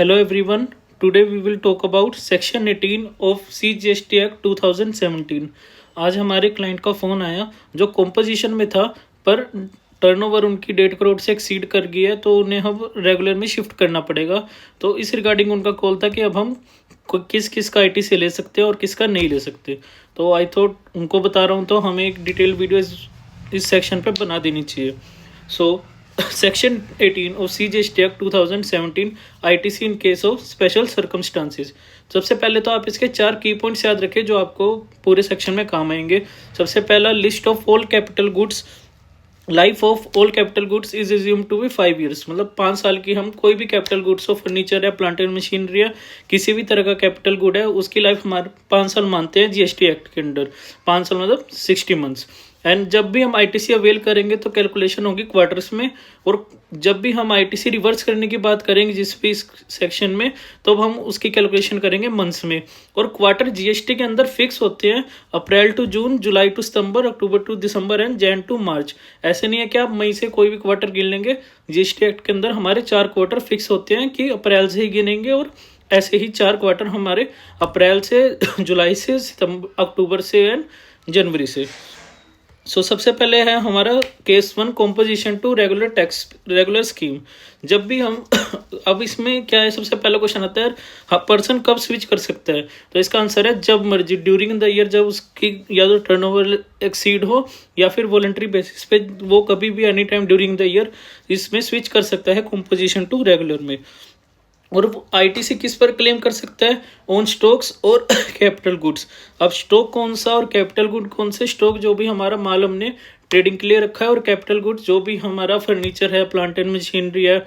Hello everyone. Today we will talk about Section 18 of CGST Act 2017. आज हमारे client का phone आया जो कॉम्पोजिशन में था पर टर्नओवर उनकी 1.5 करोड़ से एक्सीड कर गई है, तो उन्हें अब रेगुलर में शिफ्ट करना पड़ेगा। तो इस रिगार्डिंग उनका कॉल था कि अब हम किस किस का आईटी से ले सकते हैं और किसका नहीं ले सकते। तो आई थॉट उनको बता रहा हूँ तो हमें एक डिटेल वीडियो इस सेक्शन पे बना देनी चाहिए। सो Section 18 of CGST Act 2017 ITC in case of special circumstances। सबसे पहले तो आप इसके 4 की पॉइंट्स याद रखें जो आपको पूरे सेक्शन में काम आएंगे। सबसे पहला, list of all capital goods. Life of all capital goods is assume to be 5 years, मतलब 5 साल की हम कोई भी कैपिटल गुड्स हो, फर्नीचर है, प्लांट एंड मशीनरी है, किसी भी तरह का कैपिटल गुड है, उसकी लाइफ हमारे 5 साल मानते हैं जीएसटी एक्ट के अंडर। 5 साल मतलब 60 months। एंड जब भी हम आईटीसी अवेल करेंगे तो कैलकुलेशन होगी क्वार्टर्स में, और जब भी हम आईटीसी रिवर्स करने की बात करेंगे जिस भी सेक्शन में, तो हम उसकी कैलकुलेशन करेंगे मंथ्स में। और क्वार्टर जीएसटी के अंदर फिक्स होते हैं, April to June, July to सितंबर, अक्टूबर टू दिसंबर एंड जैन टू मार्च। ऐसे नहीं है कि आप मई से कोई भी क्वार्टर गिन लेंगे। जीएसटी एक्ट के अंदर हमारे 4 क्वार्टर फिक्स होते हैं कि अप्रैल से ही गिनेंगे, और ऐसे ही 4 क्वार्टर हमारे अप्रैल से, जुलाई से, सितंबर, अक्टूबर से एंड जनवरी से। सो सबसे पहले है हमारा case 1, composition to regular scheme. जब भी हम अब इसमें क्या है, सबसे पहला क्वेश्चन आता है पर्सन कब स्विच कर सकता है। तो इसका आंसर है जब मर्जी, ड्यूरिंग द ईयर, जब उसकी या तो टर्नओवर एक्सीड हो या फिर वॉलंटरी बेसिस पे वो कभी भी any time during the year इसमें स्विच कर सकता है कॉम्पोजिशन टू रेगुलर में। और आईटीसी किस पर क्लेम कर सकता है? ऑन स्टॉक्स और कैपिटल गुड्स। अब स्टॉक कौन सा और कैपिटल गुड कौन से? स्टॉक जो भी हमारा माल हमने ट्रेडिंग के लिए रखा है, और कैपिटल गुड्स जो भी हमारा फर्नीचर है, प्लांट एंड मशीनरी है,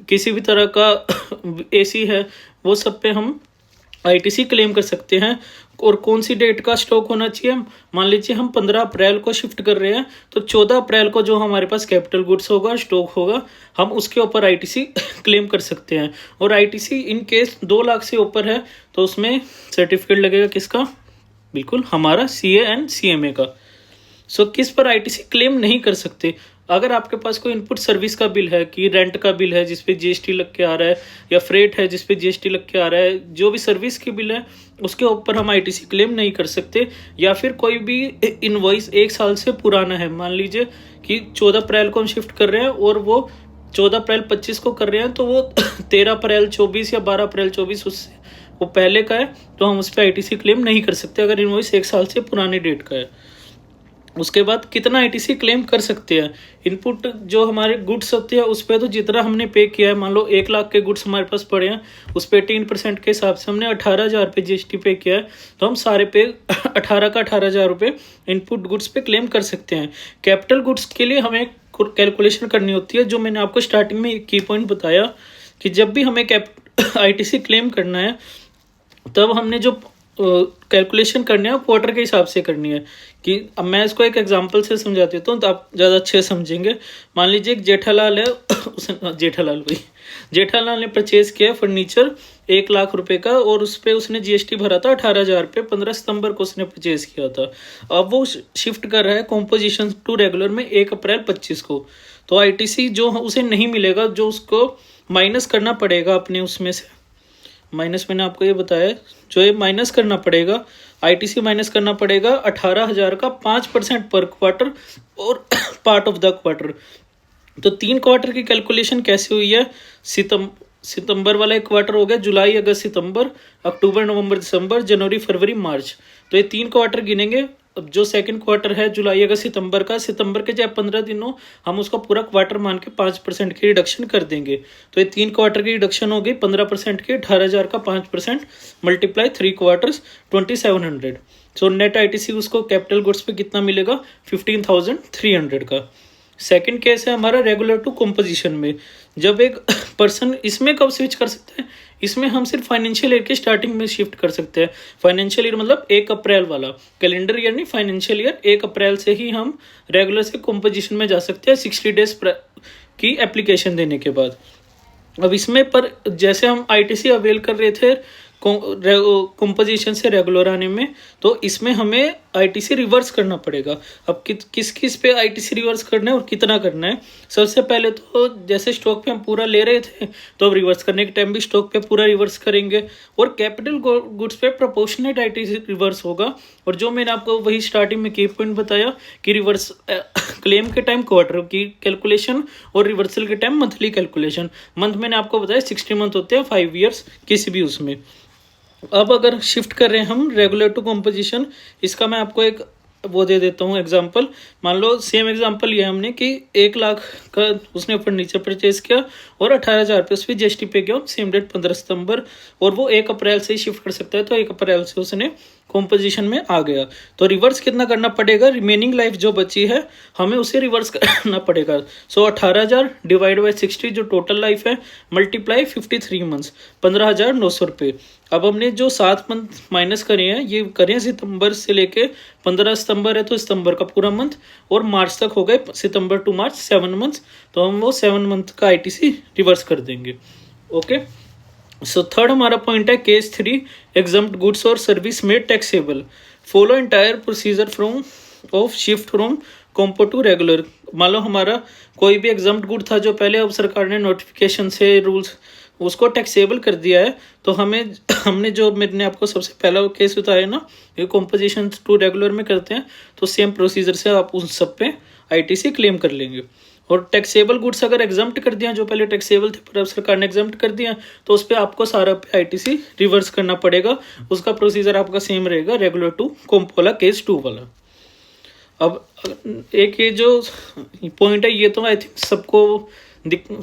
किसी भी तरह का एसी है, वो सब पे हम आईटीसी क्लेम कर सकते हैं। और कौन सी डेट का स्टॉक होना चाहिए? मान लीजिए हम 15 अप्रैल को शिफ्ट कर रहे हैं, तो 14 अप्रैल को जो हमारे पास कैपिटल गुड्स होगा, स्टॉक होगा, हम उसके ऊपर आईटीसी क्लेम कर सकते हैं। और आईटीसी इन केस 2 लाख से ऊपर है तो उसमें सर्टिफिकेट लगेगा किसका? बिल्कुल हमारा सीए एंड सीएमए का। सो किस पर आईटीसी क्लेम नहीं कर सकते? अगर आपके पास कोई इनपुट सर्विस का बिल है, कि रेंट का बिल है जिसपे जीएसटी लग के आ रहा है, या फ्रेट है जिसपे जीएसटी लग के आ रहा है, जो भी सर्विस की बिल है उसके ऊपर हम आईटीसी क्लेम नहीं कर सकते। या फिर कोई भी इनवॉइस 1 साल से पुराना है, मान लीजिए कि 14 अप्रैल को हम शिफ्ट कर रहे हैं और वो 14 अप्रैल 25 को कर रहे हैं, तो वो 13 अप्रैल 24 या 12 अप्रैल 24 उससे वो पहले का है, तो हम उस पर आईटीसी क्लेम नहीं कर सकते अगर इनवॉइस 1 साल से पुराने डेट का है। उसके बाद कितना आईटीसी क्लेम कर सकते हैं? इनपुट जो हमारे गुड्स होते हैं उस पर तो जितना हमने पे किया है, मान लो 1 लाख के गुड्स हमारे पास पड़े हैं, उस पर 18% के हिसाब से हमने 18,000 रुपये जीएसटी पे किया है, तो हम सारे पे 18 का 18,000 रुपये इनपुट गुड्स पे क्लेम कर सकते हैं। कैपिटल गुड्स के लिए हमें कैलकुलेशन करनी होती है, जो मैंने आपको स्टार्टिंग में एक की पॉइंट बताया कि जब भी हमें आईटीसी क्लेम करना है तब हमने जो कैलकुलेशन करनी है वो क्वार्टर के हिसाब से करनी है। कि अब मैं इसको एक एग्जांपल से समझा देता हूँ तो आप ज़्यादा अच्छे समझेंगे। मान लीजिए एक जेठालाल है, उसने जेठालाल ने परचेज किया फर्नीचर 1 लाख रुपए का, और उस पर उसने जीएसटी भरा था 18,000 रुपये। 15 सितंबर को उसने परचेज किया था। अब वो शिफ्ट कर रहा है कॉम्पोजिशन टू रेगुलर में 1 अप्रैल 25 को। तो आईटीसी जो उसे नहीं मिलेगा, जो उसको माइनस करना पड़ेगा अपने उसमें से, माइनस मैंने आपको ये बताया, जो ये माइनस करना पड़ेगा, आईटीसी माइनस करना पड़ेगा 18,000 का 5% पर क्वार्टर और पार्ट ऑफ द क्वार्टर। तो 3 क्वार्टर की कैलकुलेशन कैसे हुई है? सितंबर वाला एक क्वार्टर हो गया, जुलाई, अगस्त, सितंबर, अक्टूबर, नवंबर, दिसंबर, जनवरी, फरवरी, मार्च। तो ये 3 क्वार्टर गिनेंगे। अब जो सेकंड क्वार्टर है जुलाई, अगस्त, सितंबर का, सितंबर के चाहे 15 दिन हो, हम उसको पूरा क्वार्टर मान के 5% की रिडक्शन कर देंगे। तो ये 3 क्वार्टर की रिडक्शन हो गई 15% की, 18,000 का 5% multiply 3 quarters 2700। So net ITC उसको कैपिटल गुड्स पे कितना मिलेगा? 15,300 का। सेकंड केस है हमारा रेगुलर टू कॉम्पोजिशन में। जब एक पर्सन इसमें कब स्विच कर सकते हैं? इसमें हम सिर्फ फाइनेंशियल ईयर के स्टार्टिंग में शिफ्ट कर सकते हैं। फाइनेंशियल ईयर मतलब 1 अप्रैल वाला, कैलेंडर ईयर नहीं, फाइनेंशियल ईयर 1 अप्रैल से ही हम रेगुलर से कॉम्पोजिशन में जा सकते हैं 60 डेज की एप्लीकेशन देने के बाद। अब इसमें पर जैसे हम आईटीसी अवेल कर रहे थे कॉम्पोजिशन से रेगुलर आने में, तो इसमें हमें आईटीसी रिवर्स करना पड़ेगा। अब किस किस पे आईटीसी रिवर्स करना है और कितना करना है। सबसे पहले तो जैसे स्टॉक पे हम पूरा ले रहे थे तो अब रिवर्स करने के टाइम भी स्टॉक पे पूरा रिवर्स करेंगे, और कैपिटल गुड्स पे प्रोपोर्शनेट आईटीसी रिवर्स होगा। और जो मैंने आपको वही स्टार्टिंग में की पॉइंट बताया कि रिवर्स क्लेम के टाइम क्वार्टर की कैलकुलेशन और रिवर्सल के टाइम मंथली कैलकुलेशन। मंथ मैंने आपको बताया 60 मंथ होते हैं, 5 ईयर्स किसी भी उसमें। अब अगर शिफ्ट कर रहे हैं हम रेगुलर टू कॉम्पोजिशन, इसका मैं आपको एक वो दे देता हूँ एग्जांपल। मान लो सेम एग्जांपल लिया हमने कि 1 लाख का उसने फर्नीचर परचेज किया और 18,000 पे उस पर जीएसटी पे किया, सेम डेट 15 सितंबर, और वो 1 अप्रैल से ही शिफ्ट कर सकता है, तो 1 अप्रैल से उसने कॉम्पोजिशन में आ गया। तो रिवर्स कितना करना पड़ेगा, रिमेनिंग लाइफ जो बची है हमें उसे रिवर्स करना पड़ेगा। सो 18,000 डिवाइड बाई 60 जो टोटल लाइफ है, मल्टीप्लाई 53 मंथ्स, 15,900 रुपये। अब हमने जो 7 मंथ माइनस करे हैं, ये करें सितंबर से लेके 15 सितंबर है तो सितंबर का पूरा मंथ, और मार्च तक हो गए, सितंबर टू मार्च 7 मंथ्स, तो हम वो 7 मंथ का आईटीसी रिवर्स कर देंगे। ओके, सो थर्ड हमारा पॉइंट है केस 3, एग्जम्प्ट गुड्स और service made taxable, follow entire procedure from of shift from compo to regular. मान लो हमारा कोई भी एग्जम्प्ट गुड था जो पहले, अब सरकार ने नोटिफिकेशन से रूल्स उसको टैक्सेबल कर दिया है, तो हमने जो मैंने आपको सबसे पहला केस बताया ना, ये कॉम्पोजिशन टू रेगुलर में करते हैं, तो सेम प्रोसीजर से आप उन सब पे आईटीसी क्लेम कर लेंगे। और टैक्सेबल गुड्स अगर एग्जम्प्ट कर दिया, जो पहले टैक्सेबल थे पर अब सरकार ने एग्जम्प्ट कर दिया, तो उस पर आपको सारा पे आईटीसी रिवर्स करना पड़ेगा। उसका प्रोसीजर आपका सेम रहेगा रेगुलर टू कॉम्पो वाला, केस 2 वाला। अब एक ये जो पॉइंट है, ये तो आई थिंक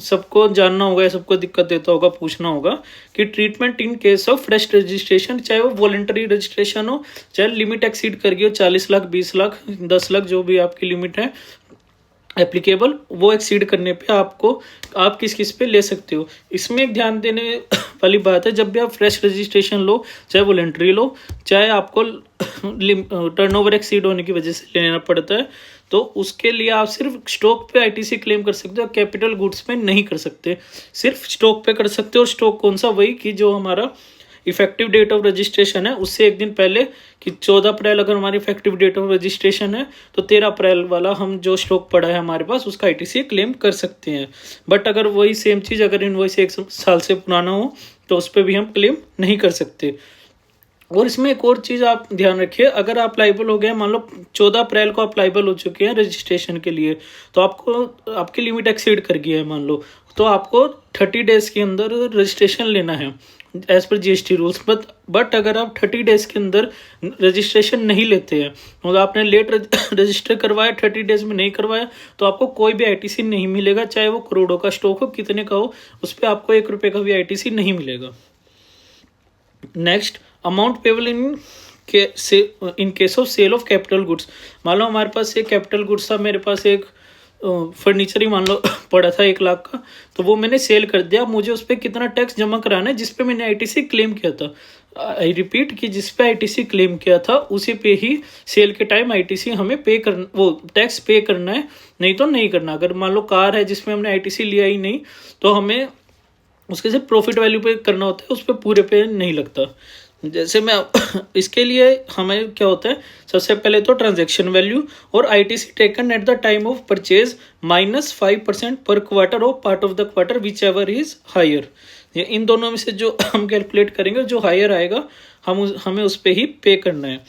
सबको जानना होगा, सबको दिक्कत देता होगा, पूछना होगा कि treatment in case of fresh registration, चाहे वो वॉलंटरी रजिस्ट्रेशन हो, चाहे लिमिट एक्सीड कर गई हो, 40 लाख, 20 लाख, 10 लाख, जो भी आपकी लिमिट है एप्लीकेबल, वो एक्सीड करने पे आप किस किस पे ले सकते हो। इसमें एक ध्यान देने वाली बात है, जब भी आप फ्रेश रजिस्ट्रेशन लो, चाहे वॉलंटरी लो, चाहे आपको टर्नओवर एक्सीड होने की वजह से लेना पड़ता है, तो उसके लिए आप सिर्फ स्टॉक पे आईटीसी क्लेम कर सकते हो, कैपिटल गुड्स पे नहीं कर सकते, सिर्फ स्टॉक पे कर सकते हो। और स्टॉक कौन सा, वही कि जो हमारा इफेक्टिव डेट ऑफ रजिस्ट्रेशन है उससे एक दिन पहले, कि 14 अप्रैल अगर हमारी इफेक्टिव डेट ऑफ रजिस्ट्रेशन है, तो 13 अप्रैल वाला हम जो स्टॉक पड़ा है हमारे पास, उसका आईटीसी क्लेम कर सकते हैं। बट अगर वही सेम चीज़ अगर इनवॉइस 1 साल से पुराना हो, तो उस पर भी हम क्लेम नहीं कर सकते। और इसमें एक और चीज़ आप ध्यान रखिए, अगर आप लाइबल हो गए, मान लो 14 अप्रैल को आप लाइबल हो चुके हैं रजिस्ट्रेशन के लिए, तो आपकी लिमिट एक्सीड कर गई है मान लो, तो आपको 30 डेज के अंदर रजिस्ट्रेशन लेना है as per GST rules. But अगर आप 30 डेज के अंदर रजिस्ट्रेशन नहीं लेते हैं, मतलब आपने लेट रजिस्टर करवाया, 30 डेज में नहीं करवाया, तो आपको कोई भी आईटीसी नहीं मिलेगा, चाहे वो करोड़ों का स्टॉक हो, कितने का हो, उस पर आपको 1 रुपये का भी आईटीसी नहीं मिलेगा। Next, amount payable in case of sale of capital goods. मान लो हमारे पास एक कैपिटल गुड्स था, मेरे पास एक फर्नीचर ही मान लो पड़ा था 1 लाख का, तो वो मैंने सेल कर दिया। मुझे उस पर कितना टैक्स जमा कराना है जिस पे मैंने आईटीसी क्लेम किया था। आई रिपीट कि जिस पे आईटीसी क्लेम किया था उसी पे ही सेल के टाइम आईटीसी हमें वो टैक्स पे करना है, नहीं तो नहीं करना। अगर मान लो कार है जिसमें हमने आईटीसी लिया ही नहीं, तो हमें उसके सिर्फ प्रॉफिट वैल्यू पे करना होता है, उस पर पूरे पे नहीं लगता। जैसे मैं इसके लिए हमें क्या होता है, सबसे पहले तो ट्रांजैक्शन वैल्यू और ITC taken at the time of purchase -5% पर quarter of part of the quarter whichever is higher. ये इन दोनों में से जो हम कैलकुलेट करेंगे, जो हायर आएगा हमें उस पर ही पे करना है।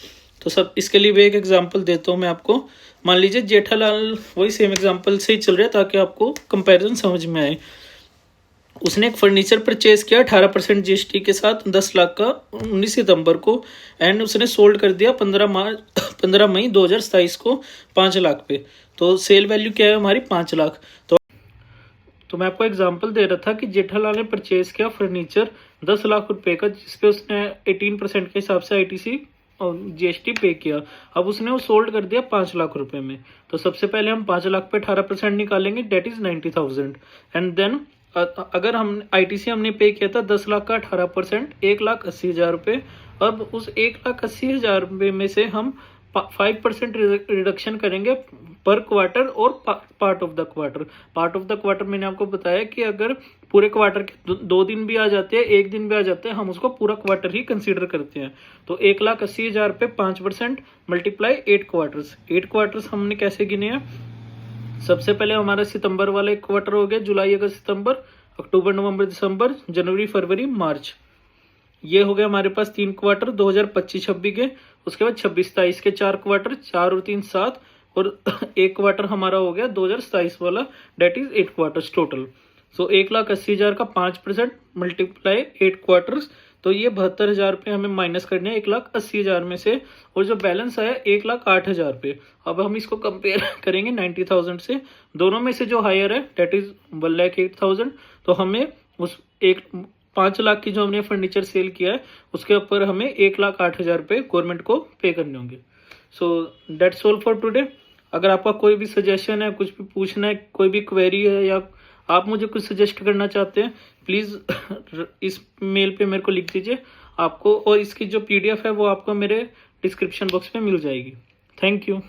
तो सब इसके लिए भी एक एग्जांपल देता हूँ मैं आपको। मान लीजिए जेठालाल, वही सेम एग्जांपल से ही चल रहा है ताकि आपको कंपैरिजन समझ में आए। उसने एक फर्नीचर परचेज किया 18% जीएसटी के साथ 10 लाख का 19 सितंबर को, एंड उसने सोल्ड कर दिया 15 मई 2027 को 5 लाख पे। तो सेल वैल्यू क्या है हमारी 5 लाख। तो मैं आपको एग्जांपल दे रहा था कि जेठालाल ने परचेज किया फर्नीचर 10 लाख रुपए का, जिसपे उसने 18% के हिसाब से आईटीसी और जीएसटी पे किया। अब उसने वो सोल्ड कर दिया 5 लाख रुपए में। तो सबसे पहले हम 5 लाख पे 18% निकालेंगे, डेट इज 90,000। एंड देन अगर हम आईटीसी हमने पे किया था 10 लाख का 18%, 1,80,000 रुपये। अब उस 1,80,000 रुपये में से हम 5% रिडक्शन करेंगे पर क्वार्टर और part of the quarter. Part of the quarter मैंने आपको बताया कि अगर पूरे क्वार्टर के 2 दिन भी आ जाते हैं, 1 दिन भी आ जाते हैं, हम उसको पूरा क्वार्टर ही कंसीडर करते हैं। तो 1,80,000 पे 5% मल्टीप्लाई 8 क्वार्टर्स। 8 क्वार्टर्स हमने कैसे गिने हैं? सबसे पहले हमारा सितंबर वाला एक क्वार्टर हो गया, जुलाई अगस्त सितंबर, अक्टूबर नवंबर दिसंबर, जनवरी फरवरी मार्च। ये हो गया हमारे पास 3 क्वार्टर 2025-26 के। उसके बाद 26-27 के 4 क्वार्टर, 4 और 3 7, और एक क्वार्टर हमारा हो गया 2027 वाला, डेट इज 8 क्वार्टर्स टोटल। सो 1,80,000 का 5% मल्टीप्लाई 8 क्वार्टर्स, तो ये 72,000 रुपये हमें माइनस करने हैं 1,80,000 में से, और जो बैलेंस आया 1,08,000 रुपये। अब हम इसको कंपेयर करेंगे 90,000 से, दोनों में से जो हायर है डेट इज 1,08,000, तो हमें उस 5 लाख की जो हमने फर्नीचर सेल किया है उसके ऊपर हमें 1,08,000 रुपये गवर्नमेंट को पे करने होंगे। So that's all for today. अगर आपका कोई भी सजेशन है, कुछ भी पूछना है, कोई भी क्वेरी है, या आप मुझे कुछ सजेस्ट करना चाहते हैं, प्लीज़ इस मेल पे मेरे को लिख दीजिए आपको, और इसकी जो PDF है वो आपको मेरे डिस्क्रिप्शन बॉक्स में मिल जाएगी। Thank you.